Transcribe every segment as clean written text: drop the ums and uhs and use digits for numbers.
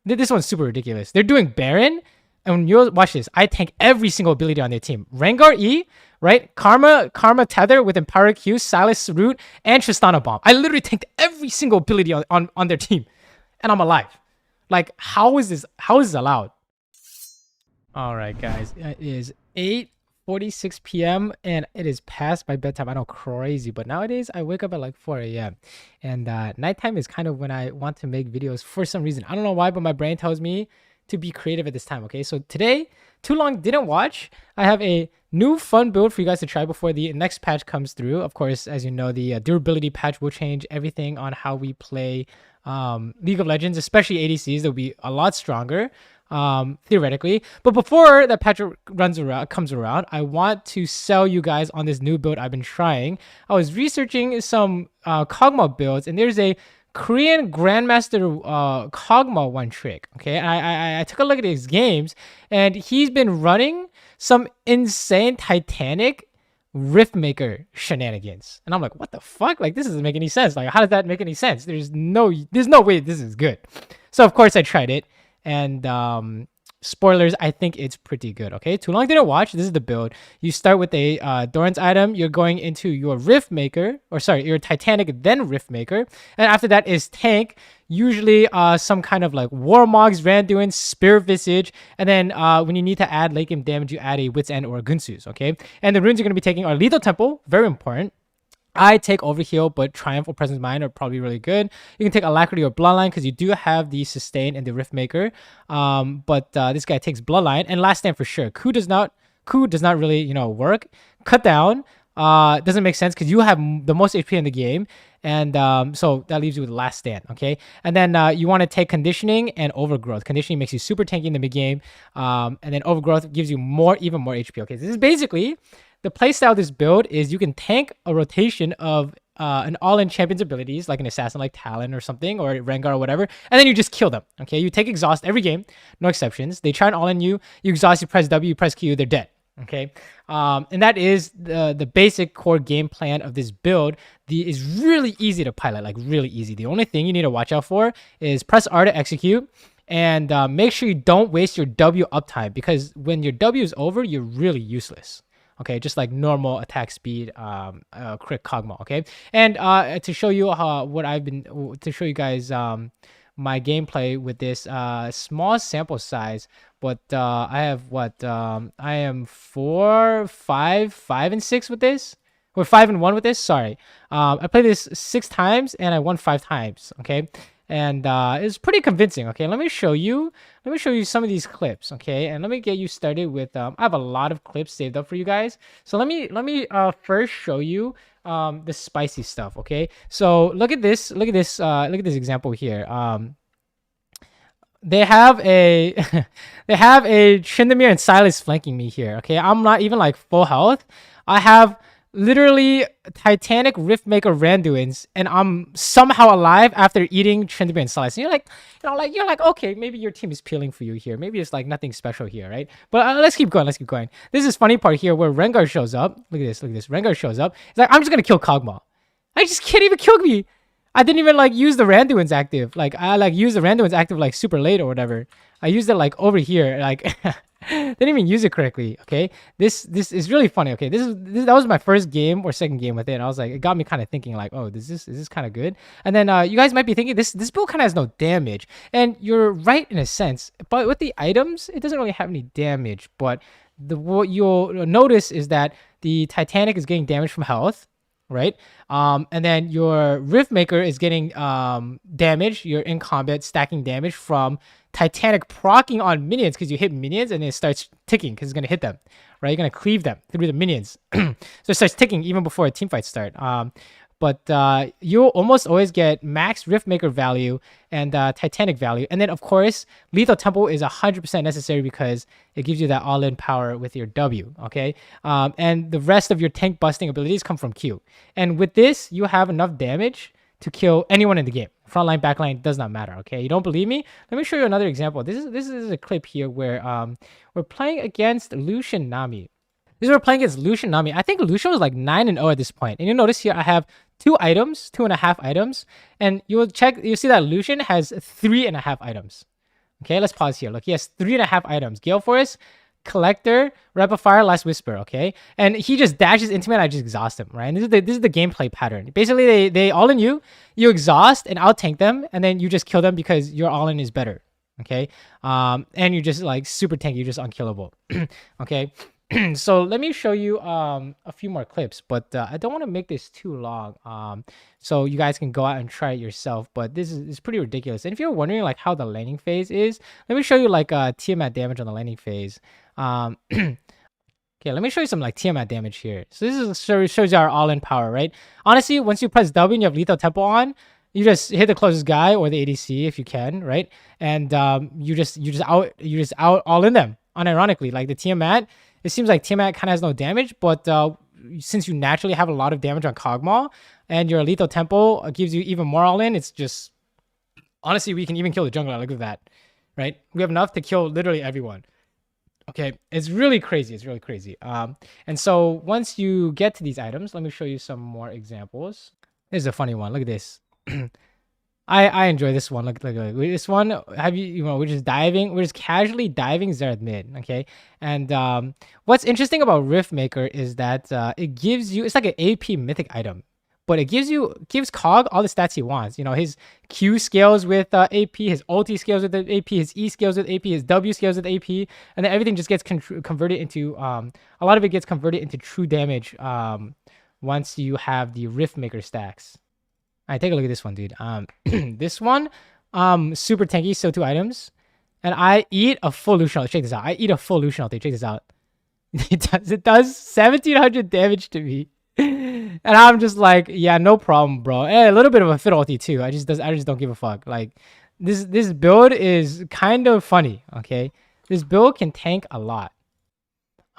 This one's super ridiculous. They're doing Baron, and you'll watch this. I tank every single ability on their team. Rengar E, right? Karma Tether with Empower Q, Silas Root, and Tristana Bomb. I literally tanked every single ability on their team, and I'm alive. Like, how is this allowed? All right, guys. It is 8:46 p.m. and it is past my bedtime. I know, crazy, but nowadays I wake up at like 4 a.m. and nighttime is kind of when I want to make videos for some reason. I don't know why, but my brain tells me to be creative at this time. Okay, so today, too long didn't watch. I have a new fun build for you guys to try before the next patch comes through. Of course, as you know, the durability patch will change everything on how we play League of Legends, especially ADCs. They'll be a lot stronger, theoretically. But before that patch comes around, I want to sell you guys on this new build I've been trying. I was researching some Kogmaw builds, and there's a Korean Grandmaster Kogmaw one trick. Okay, I took a look at his games, and he's been running some insane Titanic Riftmaker shenanigans, and I'm like, what the fuck? Like, this doesn't make any sense. Like, how does that make any sense? There's no way this is good. So of course I tried it, and spoilers, I think it's pretty good. Okay, too long didn't watch. This is the build. You start with a Doran's item. You're going into your Riftmaker, or sorry, your Titanic, then Riftmaker, and after that is tank. Usually some kind of like Warmogs, Randuin, Spirit Visage, and then when you need to add late game damage, you add a Wit's End or a Gunsus. Okay, and the runes you're going to be taking are Lethal Temple, very important. I take Overheal, but Triumph or Presence of Mind are probably really good. You can take Alacrity or Bloodline because you do have the Sustain and the Riftmaker. But this guy takes Bloodline. And Last Stand for sure. Coup does not really, work. Cut Down doesn't make sense because you have the most HP in the game. And so that leaves you with Last Stand, okay? And then you want to take Conditioning and Overgrowth. Conditioning makes you super tanky in the mid-game. And then Overgrowth gives you even more HP, okay? This is basically... The playstyle of this build is you can tank a rotation of an all-in champion's abilities, like an assassin like Talon or something, or Rengar or whatever, and then you just kill them, okay? You take Exhaust every game, no exceptions. They try and all-in you, you exhaust, you press W, you press Q, they're dead, okay? And that is the basic core game plan of this build. Is really easy to pilot, like really easy. The only thing you need to watch out for is press R to execute, and make sure you don't waste your W uptime, because when your W is over, you're really useless. Okay, just like normal attack speed, crit Kogmaw. Okay, and to show you to show you guys my gameplay with this small sample size, but I have I am 4, 5, and 6 with this. Or 5 and 1 with this. Sorry, I played this 6 times and I won 5 times. Okay. And it's pretty convincing. Okay, let me show you some of these clips. Okay, and let me get you started with I have a lot of clips saved up for you guys, so let me first show you the spicy stuff. Okay, so look at this example here. They have a they have a Tryndamere and Silas flanking me here. Okay, I'm not even like full health. I have literally Titanic Riftmaker Randuins, and I'm somehow alive after eating Tryndamere and Silas. And you're like, okay, maybe your team is peeling for you here. Maybe it's like nothing special here, right? But let's keep going. This is funny part here where Rengar shows up. Look at this. Rengar shows up. It's like, I'm just gonna kill Kogmaw. I just can't even kill me. I didn't even like use the Randuin's active. Like I like use the Randuin's active like super late or whatever. I used it like over here, like. Didn't even use it correctly. Okay, this is really funny. Okay, that was my first game or second game with it. I was like, it got me kind of thinking like, oh, is this kind of good? And then you guys might be thinking this build kind of has no damage, and you're right in a sense. But with the items, it doesn't really have any damage. But what you'll notice is that the Titanic is getting damage from health, right? And then your Riftmaker is getting damage. You're in combat stacking damage from Titanic proccing on minions because you hit minions and it starts ticking because it's going to hit them, right? You're going to cleave them through the minions. So it starts ticking even before a team fight start. But you'll almost always get max Riftmaker value and Titanic value. And then, of course, Lethal Temple is 100% necessary because it gives you that all-in power with your W, okay? And the rest of your tank busting abilities come from Q. And with this, you have enough damage to kill anyone in the game. Frontline, backline, does not matter, okay? You don't believe me? Let me show you another example. This is a clip here where we're playing against Lucian Nami. We're playing against Lucian Nami. I think Lucian was like 9-0 at this point. And you'll notice here I have 2.5 items. And you'll see that Lucian has 3.5 items. Okay, let's pause here. Look, he has 3.5 items. Gale Force, Collector, Rapid Fire, Last Whisper, okay? And he just dashes into me and I just exhaust him, right? And this is the gameplay pattern. Basically, they all in you, you exhaust and out tank them, and then you just kill them because your all in is better, okay? And you're just like super tanky, you're just unkillable, okay? So let me show you a few more clips, but I don't want to make this too long, so you guys can go out and try it yourself. But this is pretty ridiculous. And if you're wondering like how the landing phase is, let me show you like Tiamat damage on the landing phase. Okay, let me show you some like Tiamat damage here. So this shows you our all-in power, right? Honestly, once you press W and you have Lethal Tempo on, you just hit the closest guy or the ADC if you can, right? And you just out all in them. Unironically, like the Tiamat, it seems like Tiamat kind of has no damage, but since you naturally have a lot of damage on Kogmaw and your Lethal Tempo gives you even more all in, it's just honestly we can even kill the jungler. Look at that, right? We have enough to kill literally everyone. Okay, it's really crazy. It's really crazy. And so once you get to these items, let me show you some more examples. This is a funny one. Look at this. I enjoy this one. Look this one. We're just diving. We're just casually diving Xerath mid. Okay, and what's interesting about Riftmaker is that it gives you. It's like an AP mythic item, but it gives Kog all the stats he wants. You know, his Q scales with AP, his ulti scales with AP, his E scales with AP, his W scales with AP, and then everything just gets converted into a lot of it gets converted into true damage once you have the Riftmaker stacks. All right, take a look at this one, dude. This one, super tanky, so 2 items, and I eat a full Lucian ulti. Check this out. I eat a full Lucian ulti. Check this out. It does 1700 damage to me. And I'm just like, yeah, no problem, bro. And a little bit of a fit ulti too. I just don't give a fuck. Like this build is kind of funny, okay? This build can tank a lot.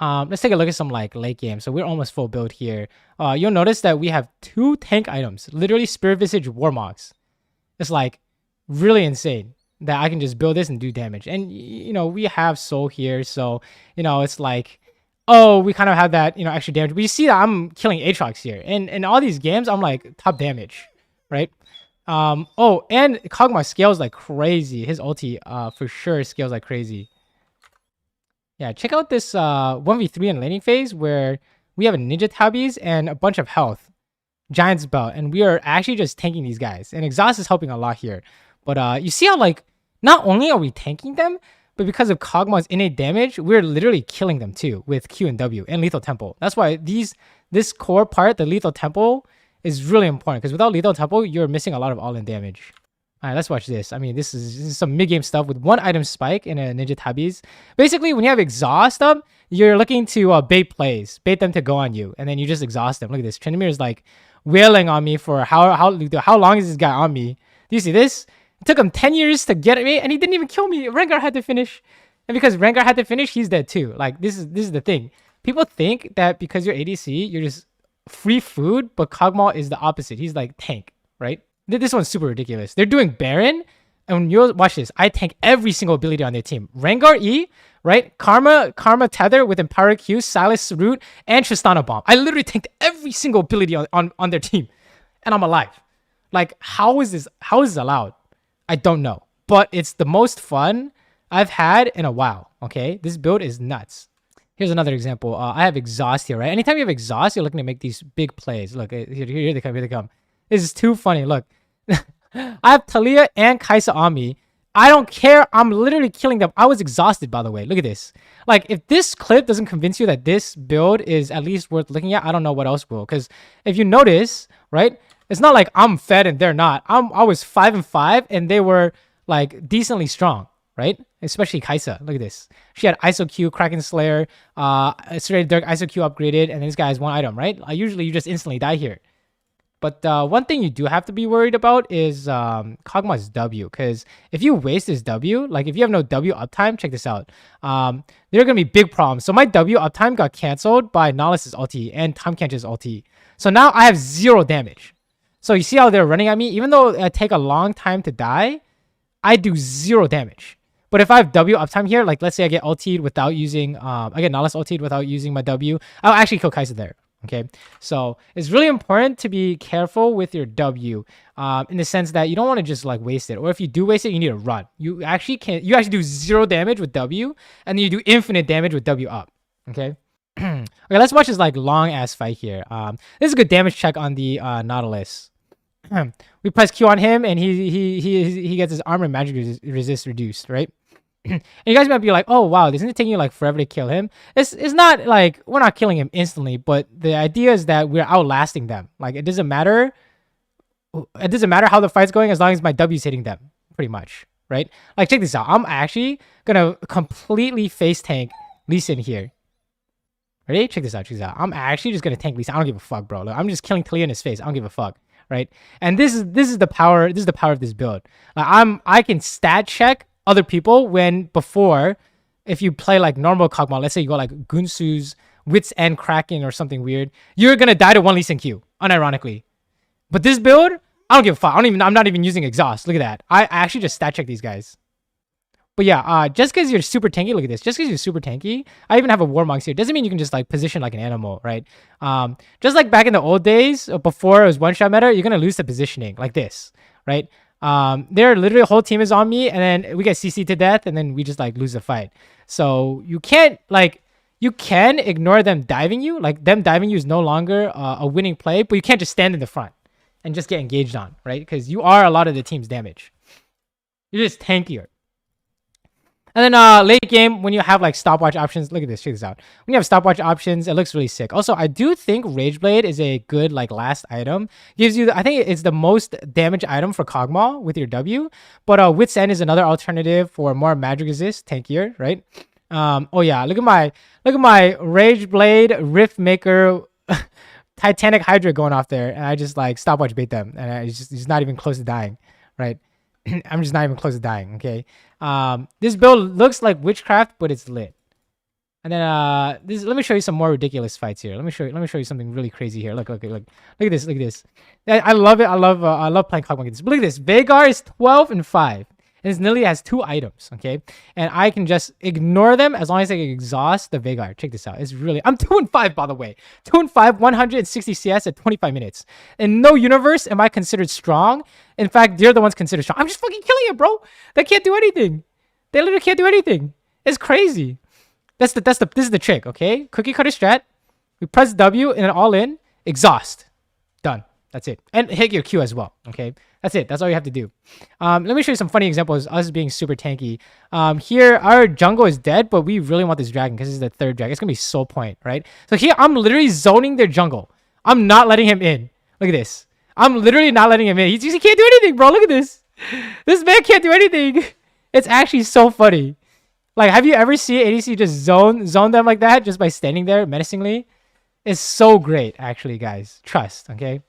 Let's take a look at some like late game. So we're almost full build here. You'll notice that we have 2 tank items, literally Spirit Visage Warmogs. It's like really insane that I can just build this and do damage. And you know, we have Soul here, so you know, it's like, oh, we kind of have that, you know, extra damage. But you see that I'm killing Aatrox here. And in all these games, I'm like top damage, right? Oh, and Kogmaw scales like crazy. His ulti for sure scales like crazy. Yeah, check out this 1v3 in laning phase where we have a Ninja Tabbies and a bunch of health. Giant's Belt. And we are actually just tanking these guys. And Exhaust is helping a lot here. But you see how like, not only are we tanking them, but because of Kogmaw's innate damage, we're literally killing them too with Q and W and Lethal Tempo. That's why this core part, the Lethal Tempo, is really important. Because without Lethal Tempo, you're missing a lot of all-in damage. All right, let's watch this. I mean, this is some mid-game stuff with 1 item spike and a Ninja Tabbies. Basically, when you have Exhaust up, you're looking to bait plays, bait them to go on you, and then you just exhaust them. Look at this. Tryndamere is like wailing on me for how long is this guy on me? Do you see this? It took him 10 years to get at me, and he didn't even kill me. Rengar had to finish. And because Rengar had to finish, he's dead too. Like, this is the thing. People think that because you're ADC, you're just free food, but Kogmaw is the opposite. He's like tank, right? This one's super ridiculous. They're doing Baron, and you'll watch this. I tank every single ability on their team. Rengar E, right? Karma Tether with Empower Q, Silas Root, and Tristana Bomb. I literally tanked every single ability on their team, and I'm alive. Like, how is this allowed? I don't know. But it's the most fun I've had in a while, okay? This build is nuts. Here's another example. I have Exhaust here, right? Anytime you have Exhaust, you're looking to make these big plays. Look, here they come. This is too funny. Look. I have Talia and Kai'Sa on me. I don't care. I'm literally killing them. I was exhausted, by the way. Look at this. Like, if this clip doesn't convince you that this build is at least worth looking at, I don't know what else will. Because if you notice, right, it's not like I'm fed and they're not. I was 5-5 and they were like decently strong, right? Especially Kai'Sa. Look at this. She had ISO Q, Kraken Slayer, Serrated Dirk, ISO Q upgraded, and this guy has 1 item, right? Usually you just instantly die here. But one thing you do have to be worried about is Kogmaw's W. Because if you waste his W, like if you have no W uptime, check this out. There are going to be big problems. So my W uptime got canceled by Nautilus' ulti and Tahm ulti. So now I have 0 damage. So you see how they're running at me? Even though I take a long time to die, I do 0 damage. But if I have W uptime here, like let's say I get ultied without using, I get Nautilus ultied without using my W, I'll actually kill Kai'Sa there. Okay, so it's really important to be careful with your W, in the sense that you don't want to just like waste it, or if you do waste it, you need to run. You actually do 0 damage with W, and then you do infinite damage with W up. Okay. Okay, let's watch this like long ass fight here. This is a good damage check on the Nautilus. We press Q on him, and he gets his armor and magic resist reduced, right? And you guys might be like, oh wow, isn't it taking you like forever to kill him? It's not like we're not killing him instantly, but the idea is that we're outlasting them. Like it doesn't matter how the fight's going as long as my W's hitting them, pretty much, right? Like check this out. I'm actually gonna completely face tank Lee Sin here. Ready? Check this out. Check this out. I'm actually just gonna tank Lee Sin. I don't give a fuck, bro. Look, I'm just killing Talia in his face. I don't give a fuck, right? And this is the power. This is the power of this build. Like I can stat check other people before, if you play like normal Kogmaw, let's say you go like Gunsu's Wits End Kraken or something weird, you're gonna die to 1 Lee Sin Q, unironically. But this build, I don't give a fuck. I'm not even using exhaust. Look at that. I actually just stat check these guys. But yeah, just because you're super tanky, look at this. Just because you're super tanky, I even have a Warmonks here. Doesn't mean you can just like position like an animal, right? Just like back in the old days, before it was one-shot meta, you're gonna lose the positioning like this, right? Their literally whole team is on me, and then we get CC to death, and then we just like lose the fight. So you can't you can ignore them diving you. Like them diving you is no longer a winning play, but you can't just stand in the front and just get engaged on, right? Because you are a lot of the team's damage. You're just tankier. And then late game, when you have like stopwatch options, look at this, check this out. When you have stopwatch options, it looks really sick. Also, I do think Rage Blade is a good like last item. Gives you, I think it's the most damage item for Kogmaw with your W. But Wits End is another alternative for more magic resist, tankier, right? Oh yeah, look at my Rage Blade Riftmaker Titanic Hydra going off there, and I just like stopwatch bait them, and he's not even close to dying, right? I'm just not even close to dying. Okay. This build looks like witchcraft, but it's lit. And then let me show you some more ridiculous fights here. Let me show you something really crazy here. Look at this. I love it. I love playing Kogmaw. But look at this. Veigar is 12-5. And this Nilly has 2 items, okay? And I can just ignore them as long as I can exhaust the Veigar. Check this out. It's really... I'm 2-5, by the way. 2-5, 160 CS at 25 minutes. In no universe am I considered strong. In fact, they're the ones considered strong. I'm just fucking killing it, bro. They can't do anything. They literally can't do anything. It's crazy. This is the trick, okay? Cookie cutter strat. We press W and then all in. Exhaust. Done. That's it. And hit your Q as well, okay? That's it. That's all you have to do. Let me show you some funny examples of us being super tanky. Here, our jungle is dead, but we really want this dragon because this is the 3rd dragon. It's going to be soul point, right? So here, I'm literally zoning their jungle. I'm not letting him in. Look at this. I'm literally not letting him in. He can't do anything, bro. Look at this. This man can't do anything. It's actually so funny. Like, have you ever seen ADC just zone them like that just by standing there menacingly? It's so great, actually, guys. Trust, okay?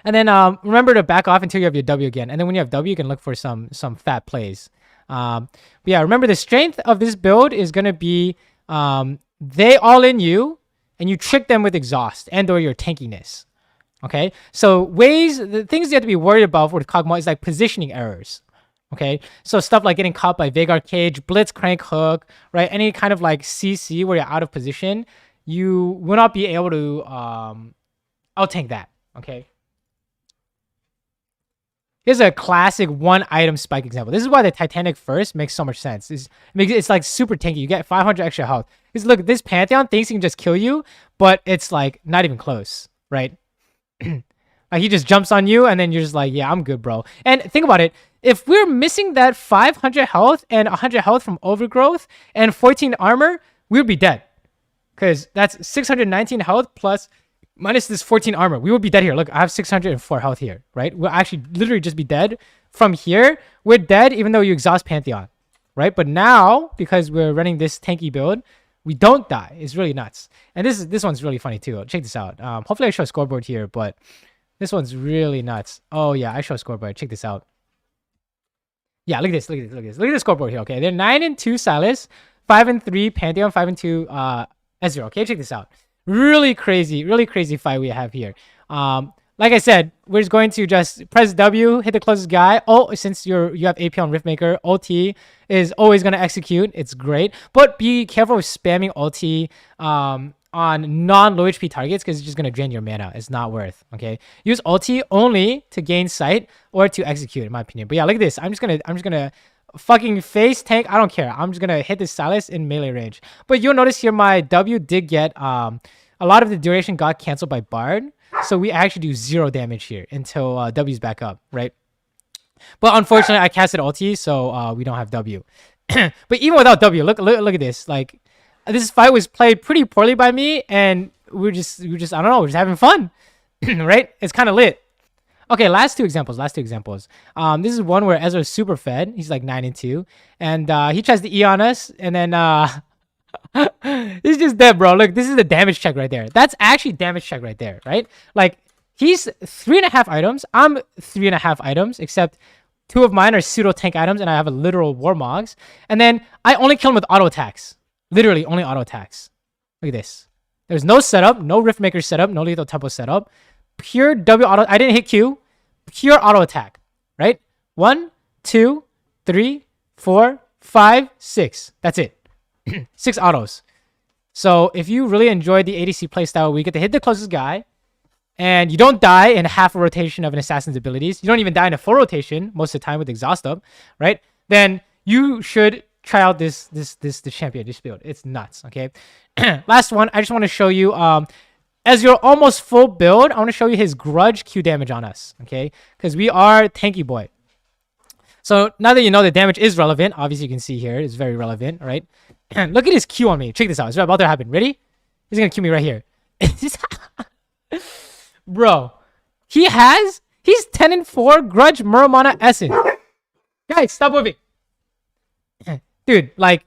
And then remember to back off until you have your W again. And then when you have W, you can look for some fat plays. But yeah, remember the strength of this build is going to be they all in you, and you trick them with exhaust and or your tankiness. Okay? So the things you have to be worried about with Kogmaw is like positioning errors. Okay? So stuff like getting caught by Veigar Cage, Blitz, Crank, Hook, right? Any kind of like CC where you're out of position, you will not be able to out-tank that. Okay? Here's a classic 1 item spike example. This is why the Titanic first makes so much sense. It's like super tanky. You get 500 extra health. Because look, this Pantheon thinks he can just kill you, but it's like not even close, right? Like he just jumps on you and then you're just like, yeah, I'm good, bro. And think about it. If we're missing that 500 health and 100 health from overgrowth and 14 armor, we would be dead. Because that's 619 health plus... minus this 14 armor, we would be dead here. Look, I have 604 health here, right? We'll actually literally just be dead. From here, we're dead even though you exhaust Pantheon, right? But now, because we're running this tanky build, we don't die. It's really nuts. And this one's really funny too. Check this out. Hopefully I show a scoreboard here, but this one's really nuts. Oh yeah, I show a scoreboard. Check this out. Yeah, look at this. Look at the scoreboard here, okay? They're 9-2 Silas, 5-3 Pantheon, 5-2 Ezreal, okay? Check this out. Really crazy fight we have here. Like I said, we're just going to just press W, hit the closest guy. Oh, since you have AP on Riftmaker, ulti is always going to execute. It's great. But be careful with spamming ulti on non-low HP targets because it's just gonna drain your mana. It's not worth. Okay, use ulti only to gain sight or to execute, in my opinion. But yeah, look at this. I'm just gonna fucking face tank. I don't care. I'm just gonna hit this Sylas in melee range. But you'll notice here my W did get a lot of the duration got canceled by Bard, so we actually do 0 damage here until W's back up, right? But unfortunately, I casted ulti, so we don't have W. But even without W, look at this. Like, this fight was played pretty poorly by me, and we're just I don't know, we're just having fun, right? It's kind of lit. Okay, last two examples. This is one where Ezra's super fed. He's like 9-2, and he tries to E on us, and then he's just dead, bro. Look, this is the damage check right there. That's actually damage check right there, right? Like, he's 3.5 items. I'm 3.5 items, except 2 of mine are pseudo tank items, and I have a literal Warmogs. And then I only kill him with auto attacks. Literally only auto attacks. Look at this. There's no setup, no Riftmaker setup, no lethal tempo setup. Pure W auto. I didn't hit Q. Pure auto attack, right? 1, 2, 3, 4, 5, 6. That's it. 6 autos. So if you really enjoyed the ADC playstyle, we get to hit the closest guy, and you don't die in half a rotation of an assassin's abilities. You don't even die in a full rotation most of the time with exhaust up, right? Then you should try out this champion, this build. It's nuts. Okay. Last one. I just want to show you as your almost full build, I want to show you his grudge Q damage on us, okay? Because we are tanky boy. So now that you know the damage is relevant, obviously you can see here, it's very relevant, right? Look at his Q on me. Check this out. It's about to happen. Ready? He's going to Q me right here. Bro, he's 10-4 grudge Muramana Essence. Guys, stop moving. Dude, like,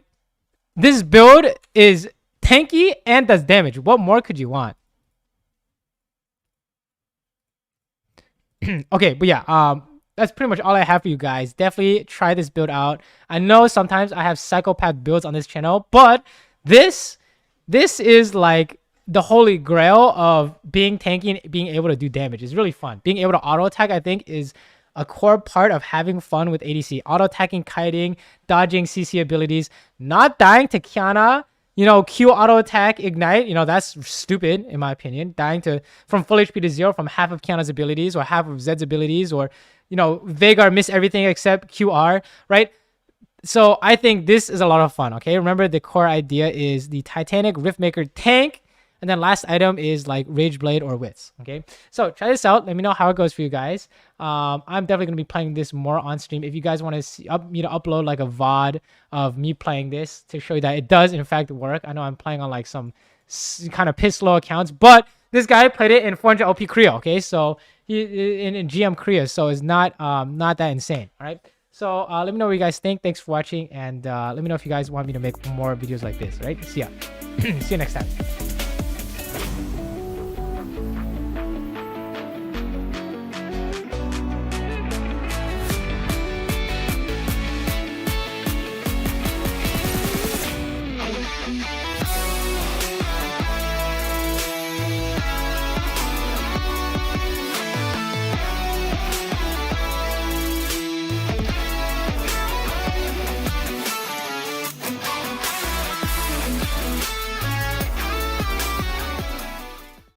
this build is tanky and does damage. What more could you want? Okay, but yeah, that's pretty much all I have for you guys. Definitely try this build out. I know sometimes I have psychopath builds on this channel, but this is like the holy grail of being tanky and being able to do damage. It's really fun. Being able to auto attack, I think, is a core part of having fun with ADC. Auto attacking, kiting, dodging CC abilities, not dying to Kiana. You know, Q auto attack, ignite, you know, that's stupid in my opinion. Dying from full HP to 0 from half of Kiana's abilities or half of Zed's abilities, or, you know, Veigar miss everything except QR, right? So I think this is a lot of fun, okay? Remember, the core idea is the Titanic Riftmaker tank, and then last item is like Rage Blade or Wits, okay? So try this out. Let me know how it goes for you guys. I'm definitely going to be playing this more on stream. If you guys want to see me to upload like a VOD of me playing this to show you that it does in fact work. I know I'm playing on like some kind of piss low accounts, but this guy played it in 400 OP Korea, okay? So he in GM Korea, so it's not that insane, all right? So let me know what you guys think. Thanks for watching, and let me know if you guys want me to make more videos like this, right? See ya. See you next time.